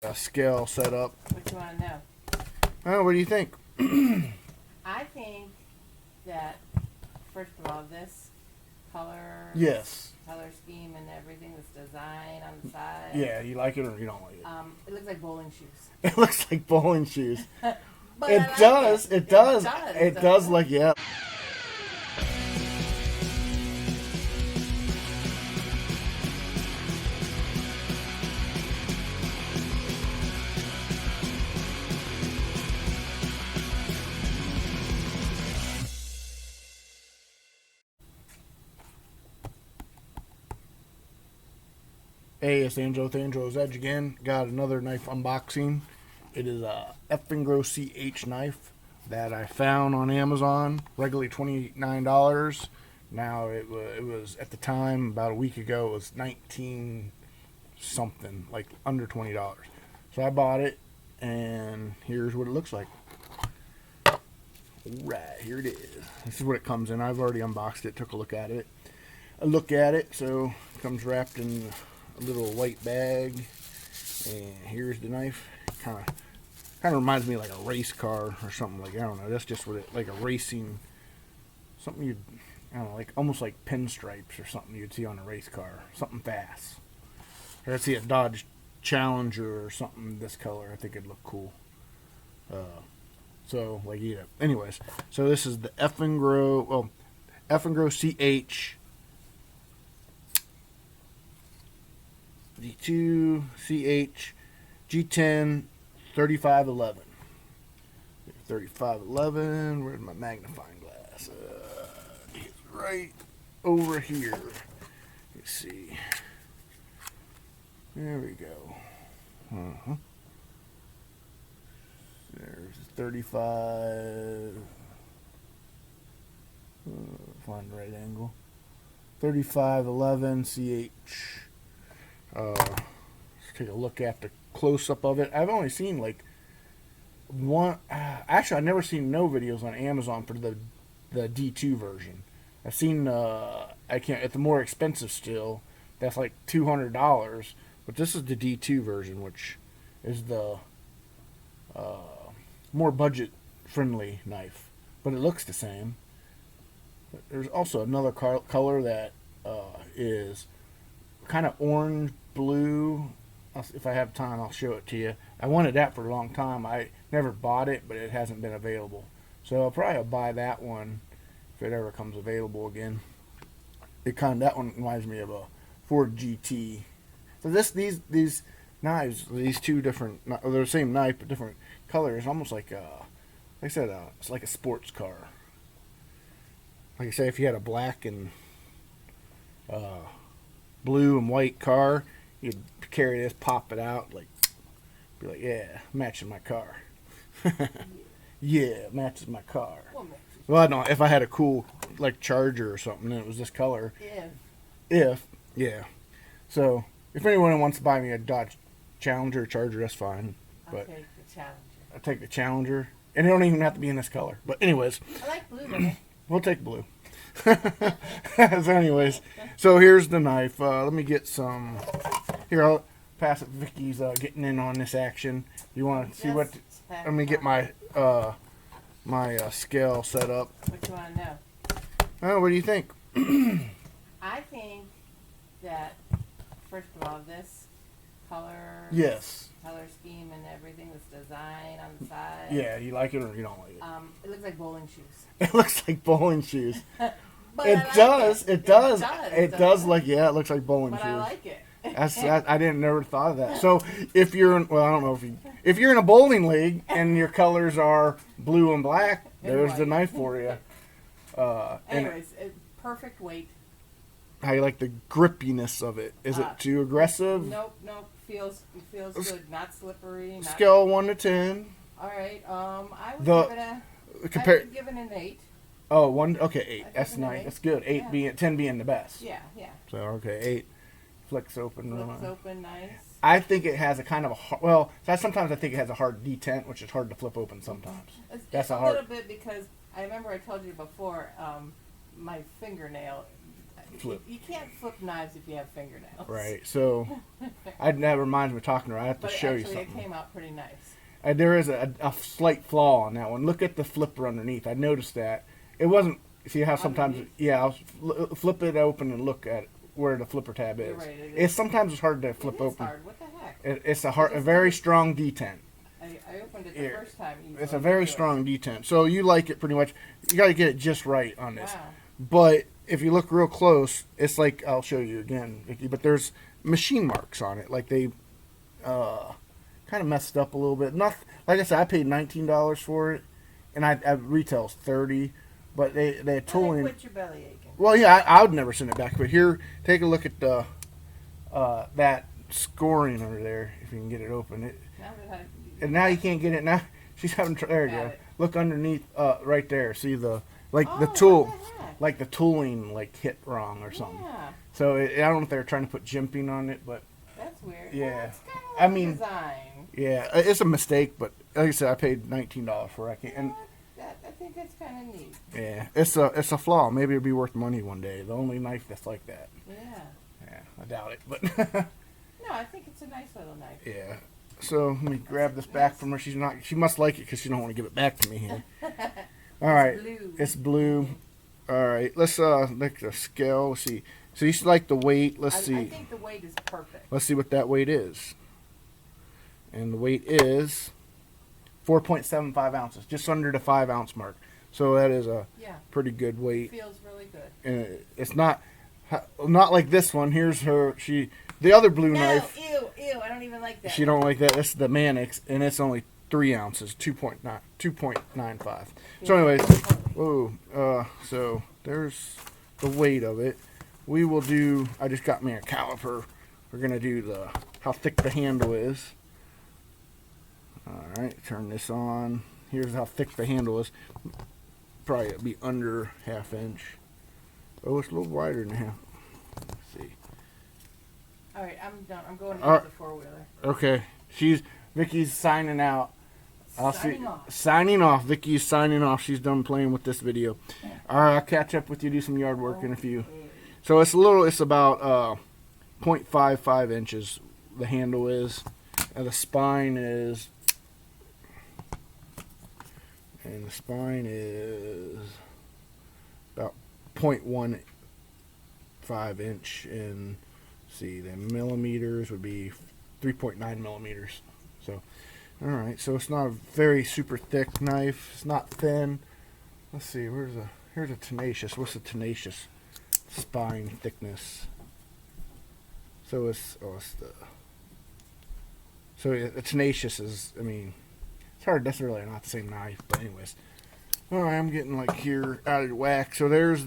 A scale set up. What do you want to know? Oh, what do you think? I think that, first of all, this color, Yes. color scheme and everything, this design on the side. Yeah, you like it or you don't like it? It looks like bowling shoes. It looks like bowling shoes. But It I like does. it. It does. It It does look, yeah. Hey, it's Angelo with Angelo's Edge again. Got another knife unboxing. It is a Eafengrow CH knife that I found on Amazon. Regularly $29. Now it was at the time about a week ago. It was 19 something, like under $20. So I bought it, and here's what it looks like. Right, here it is. This is what it comes in. I've already unboxed it. Took a look at it. So it comes wrapped in a little white bag, and here's the knife. Kind of reminds me of like a race car or something, like, I don't know, that's just what it, like a racing, something you'd, I don't know, like almost like pinstripes or something you'd see on a race car, something fast. Or I'd see a Dodge Challenger or something this color. I think it'd look cool. So like, yeah, anyways, so this is the Eafengrow CH D2 CH G10 3511. 3511. Where's my magnifying glass? It's right over here. Let's see. There we go. There's 35. Find the right angle. 3511 CH. Let's take a look at the close-up of it. I've only seen like one. Actually, I've never seen no videos on Amazon for the D2 version. I've seen it's more expensive still. That's like $200. But this is the D2 version, which is the more budget-friendly knife. But it looks the same. But there's also another color that is kind of orange blue. If I have time, I'll show it to you. I wanted that for a long time. I never bought it, but it hasn't been available. So I'll probably buy that one if it ever comes available again. That one reminds me of a Ford GT. So these knives, these two different, they're the same knife but different colors. Almost like I said, it's like a sports car. Like I say, if you had a black and blue and white car, you'd carry this, pop it out, like, be like, yeah, matching my car. Yeah, matches my car. Well, I don't know, if I had a cool like Charger or something and it was this color. Yeah. So if anyone wants to buy me a Dodge Challenger or Charger, that's fine. But I'll take the Challenger. I'll take the Challenger, and it don't even have to be in this color. But anyways, I like blue though. We'll take blue. So anyways, so here's the knife. Let me get some. Here, I'll pass it. Vicky's getting in on this action. You want to see what? Let me get my scale set up. What do you want to know? Oh, what do you think? I think that, first of all, this color, Yes. color scheme and everything, this design on the side. Yeah, you like it or you don't like it? It looks like bowling shoes. It looks like bowling shoes. But It I like does. it. It does. It Does look. Yeah, it looks like bowling But shoes. I like it. I didn't never thought of that. So if you're in, well, I don't know if you're in a bowling league and your colors are blue and black, there's the knife for you. Anyways, perfect weight. How you like the grippiness of it? Is it too aggressive? Nope. Feels good. Not slippery. Not Scale 1 to 10. All right. I would give it an 8. Oh, 1. Okay, 8. That's an nice. 8. That's good. 10 being the best. Yeah. So okay, 8. Flicks open. Flips open nice. I think it has a kind of sometimes I think it has a hard detent, which is hard to flip open sometimes. It's a little bit, because I remember I told you before, my fingernail, flip. You can't flip knives if you have fingernails. Right. So, that reminds me of talking to her. I have to show you something. But actually, it came out pretty nice. There is a slight flaw on that one. Look at the flipper underneath. I noticed that. It wasn't, see how sometimes, underneath? Yeah, I'll flip it open and look at where the flipper tab is. You're right, it's sometimes it's hard to flip it is open. Hard. What the heck? It's a very strong detent. I opened it the first time. It's a very strong detent. So you like it pretty much. You got to get it just right on this. Wow. But if you look real close, it's like, I'll show you again, Vicky, but there's machine marks on it. Like they kind of messed up a little bit. Like I said, I paid $19 for it, and I retails $30. But they tooling. Quit your belly aching. Well, yeah, I would never send it back. But here, take a look at the that scoring under there. If you can get it open, and now you can't get it. Now she's having there you go. Look underneath, right there. See the the tool, like the tooling hit wrong or something. Yeah. So I don't know if they're trying to put jimping on it, but that's weird. Yeah, well, it's kind of like design. Yeah, it's a mistake. But like I said, I paid $19 for it. I think that's kind of neat. Yeah, it's a flaw. Maybe it'll be worth money one day. The only knife that's like that. Yeah. Yeah, I doubt it, but. No, I think it's a nice little knife. Yeah. So let me grab this back from her. She must like it because she don't want to give it back to me here. All right. It's blue. All right. Let's look the scale. Let's see. So you like the weight? Let's see. I think the weight is perfect. Let's see what that weight is. And the weight is 4.75 ounces, just under the 5 ounce mark. So that is a pretty good weight. Feels really good. And it's not like this one. Here's her. The other blue knife. Ew! I don't even like that. She don't like that. This is the Mannix, and it's only 3 ounces, 2.95. So anyways, whoa. So there's the weight of it. We will do. I just got me a caliper. We're gonna do how thick the handle is. All right, turn this on. Here's how thick the handle is. Probably be under ½ inch. Oh, it's a little wider than half. Let's see. All right, I'm done. I'm going into the four-wheeler. Okay, Vicky's signing out. Signing off. Vicky's signing off. She's done playing with this video. All right, I'll catch up with you. Do some yard work in a few. So it's about 0.55 inches. The handle is, and the spine is. And the spine is about 0.15 inch, and see the millimeters would be 3.9 millimeters. So, all right. So it's not a very super thick knife. It's not thin. Let's see. Here's a tenacious. What's the tenacious spine thickness? So the tenacious is. I mean. It's hard. That's really not the same knife, but anyways. All right, I'm getting here out of whack. So there's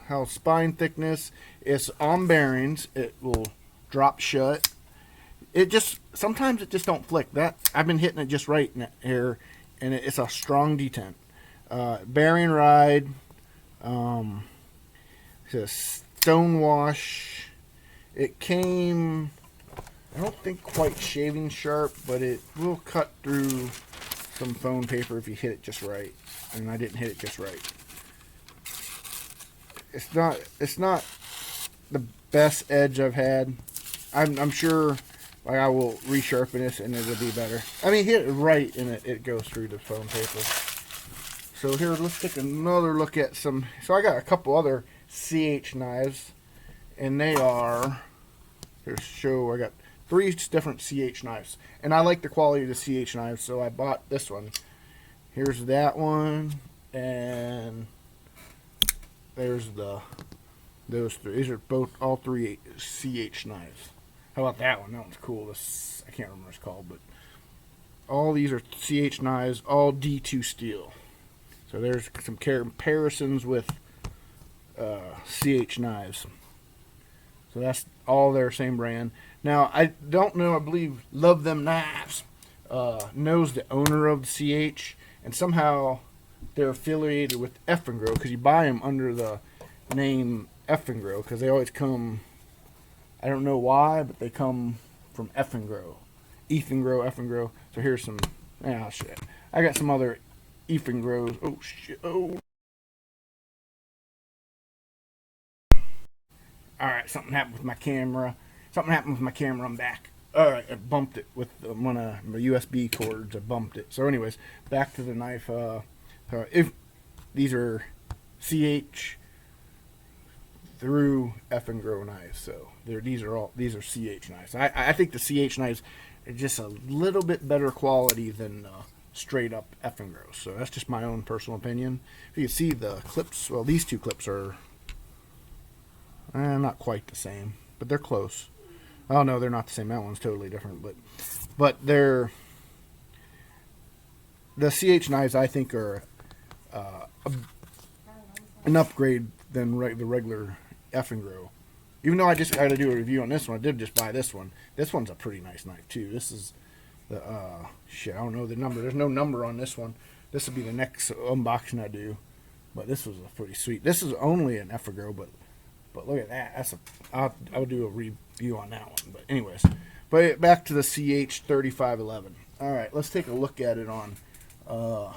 how spine thickness is on bearings. It will drop shut. Sometimes it just don't flick. I've been hitting it just right in here, and it's a strong detent. Bearing ride. It's a stone wash. It came. I don't think quite shaving sharp, but it will cut through some foam paper if you hit it just right, and I didn't hit it just right. It's not the best edge I've had. I'm sure I will resharpen this and it'll be better. I mean, hit it right and it goes through the foam paper. So here, let's take another look at some. So I got a couple other CH knives, and they are. I got 3 different CH knives, and I like the quality of the CH knives, so I bought this one. Here's that one, and there's those 3. These are all 3 CH knives. How about that one? That one's cool. I can't remember what it's called, but all these are CH knives, all D2 steel. So there's some comparisons with CH knives. So that's all their same brand. Now, I don't know, I believe Love Them Knives knows the owner of the CH, and somehow they're affiliated with Eafengrow, because you buy them under the name Eafengrow, because they always come, I don't know why, but they come from Eafengrow. Eafengrow. So here's some, shit. I got some other Eafengrows. Oh, shit. Oh. All right, something happened with my camera. Something happened with my camera. I'm back. All right, I bumped it with one of my USB cords. I bumped it. So, anyways, back to the knife. If these are CH through Eafengrow knives, so these are CH knives. I think the CH knives are just a little bit better quality than straight up Eafengrow. So that's just my own personal opinion. If you can see the clips, well, these two clips are not quite the same, but they're close. Oh no, they're not the same. That one's totally different, but they're the CH knives. I think are an upgrade than the regular Eafengrow. Even though I just got to do a review on this one, I did just buy this one. This one's a pretty nice knife too. This is the shit. I don't know the number. There's no number on this one. This will be the next unboxing I do. But this was a pretty sweet. This is only an Eafengrow, but look at that. That's I'll do a review on that one. But anyways, but back to the CH 3511. All right, let's take a look at it on the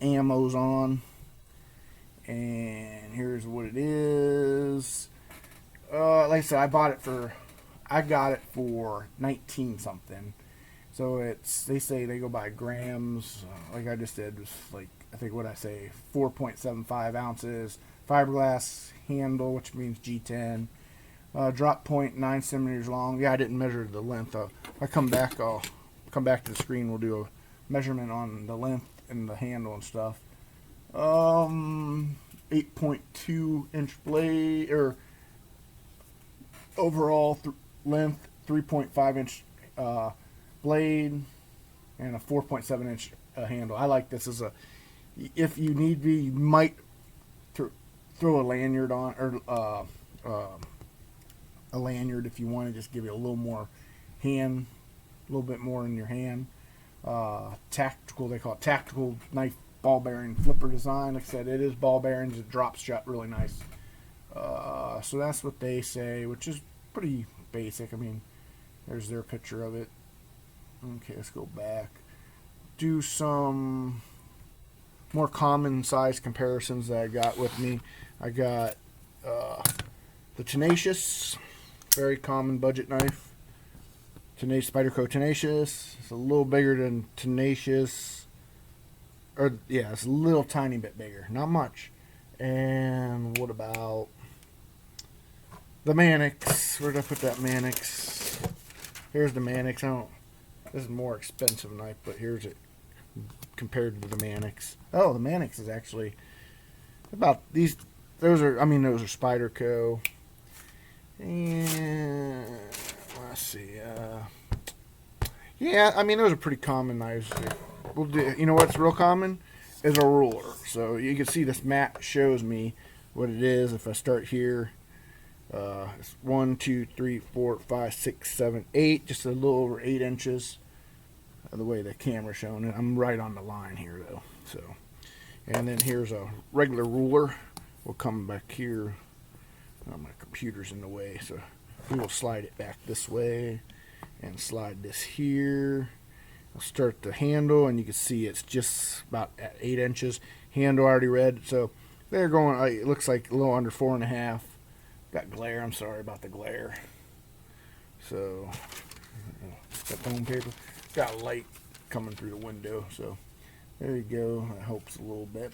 ammo's on, and here's what it is. Like I said, I got it for 19 something. So they say they go by grams. Like I just did, was like I think what I say 4.75 ounces. Fiberglass handle, which means G10. Drop point 9 centimeters long. Yeah, I didn't measure the length. I'll come back to the screen. We'll do a measurement on the length and the handle and stuff. 8.2 inch blade, or overall length, 3.5 inch blade, and a 4.7 inch handle. I like this as if you need be, you might throw a lanyard on, or a lanyard if you want to just give it a little more hand, a little bit more in your hand. Tactical, they call it tactical knife ball bearing flipper design. Like I said, it is ball bearings. It drops shut really nice. So that's what they say, which is pretty basic. I mean, there's their picture of it. Okay, let's go back. Do some more common size comparisons that I got with me. I got the Tenacious, very common budget knife. Spyderco Tenacious. It's a little bigger than Tenacious. Or yeah, it's a little tiny bit bigger, not much. And what about the Mannix? Where did I put that Mannix? Here's the Mannix. This is a more expensive knife, but here's it compared to the Mannix. Oh, the Mannix is actually about these. Those are Spyderco. And let's see. Yeah, I mean those are pretty common knives. You know what's real common is a ruler. So you can see this map shows me what it is. If I start here, it's 1, 2, 3, 4, 5, 6, 7, 8, just a little over 8 inches. The way the camera's showing it, I'm right on the line here though. So, and then here's a regular ruler. We'll come back here. Oh, my computer's in the way, so we will slide it back this way and slide this here. I'll start the handle, and you can see it's just about at 8 inches. Handle already read, so they're going. It looks like a little under 4.5. Got glare. I'm sorry about the glare. So, got foam paper. Got light coming through the window, so there you go. That helps a little bit.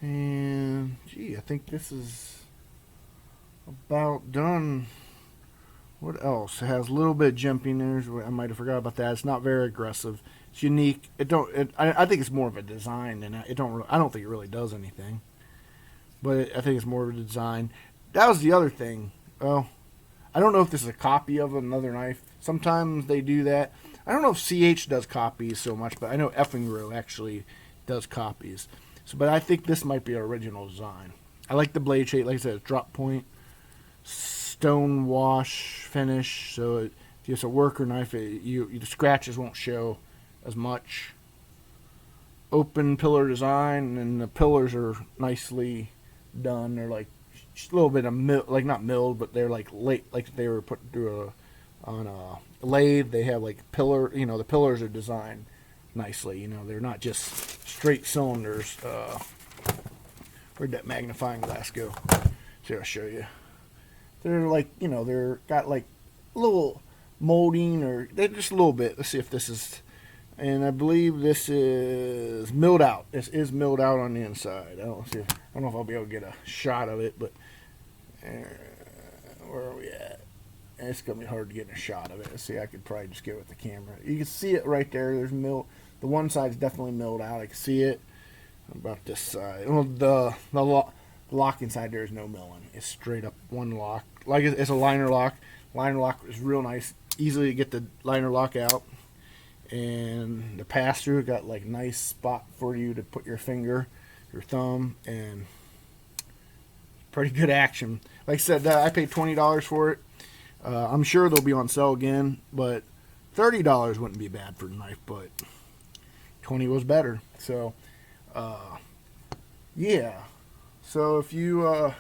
And gee, I think this is about done. What else? It has a little bit of jimping there. I might have forgot about that. It's not very aggressive. It's unique. I think it's more of a design than I don't think it really does anything. But I think it's more of a design. That was the other thing. Well, I don't know if this is a copy of another knife. Sometimes they do that. I don't know if CH does copies so much, but I know Eafengrow actually does copies. So, but I think this might be an original design. I like the blade shape. Like I said, it's drop point, stone wash finish. So if it's a worker knife, the scratches won't show as much. Open pillar design, and the pillars are nicely done. They're like just a little bit of not milled, but they're like they were put through on a lathe. They have like pillar. The pillars are designed nicely. They're not just straight cylinders. Where'd that magnifying glass go? So I'll show you. they're like, they're got like a little molding, or they're just a little bit. Let's see if this is, and I believe this is milled out. This is milled out on the inside. I don't know if I'll be able to get a shot of it, but where are we at? It's gonna be hard to get a shot of it. Let's see, I could probably just get it with the camera. You can see it right there. There's mill. The one side's definitely milled out. I can see it. About this side. Well, the lock inside there is no milling. It's straight up one lock. Like it's a liner lock. Liner lock is real nice. Easily to get the liner lock out. And the pass through got like nice spot for you to put your finger, your thumb, and pretty good action. Like I said, I paid $20 for it. I'm sure they'll be on sale again, but $30 wouldn't be bad for a knife, but 20 was better. So yeah. So if you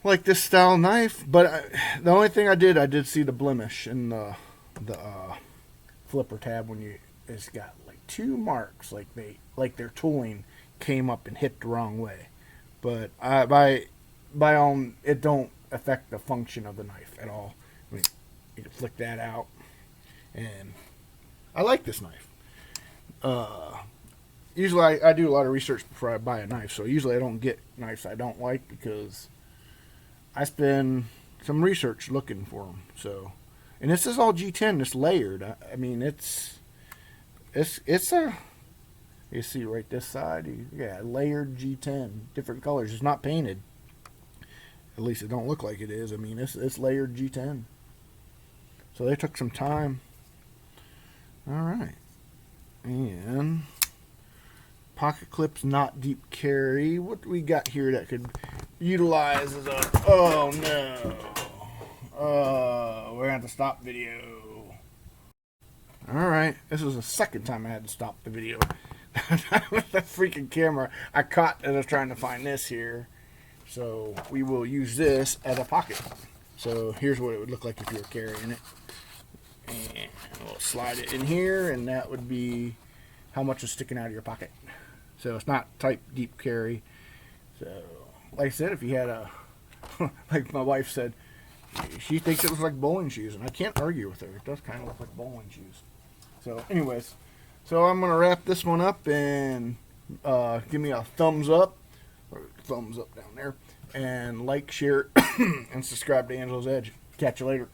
like this style knife, but the only thing I did see the blemish in the flipper tab when it's got like 2 marks, like their tooling came up and hit the wrong way. But by all, it don't affect the function of the knife at all. I mean, you can flick that out, and I like this knife. Usually I do a lot of research before I buy a knife, so usually I don't get knives I don't like because I spend some research looking for them. So, and this is all G10. It's layered. I mean, it's a, you see right this side, yeah, layered G10, different colors. It's not painted. At least it don't look like it is. I mean, it's layered G10. So they took some time. All right, and pocket clips, not deep carry. What do we got here that could utilize as a... Oh, no. We're going to have to stop video. Alright. This was the second time I had to stop the video. With the freaking camera. I caught as I was trying to find this here. So we will use this as a pocket. So here's what it would look like if you were carrying it. And we'll slide it in here, and that would be how much is sticking out of your pocket. So it's not type deep carry. So, like I said, if you had a, like my wife said, she thinks it looks like bowling shoes, and I can't argue with her. It does kind of look like bowling shoes. So, anyways, so I'm gonna wrap this one up, and give me a thumbs up, or thumbs up down there, and like, share, and subscribe to Angelo's Edge. Catch you later.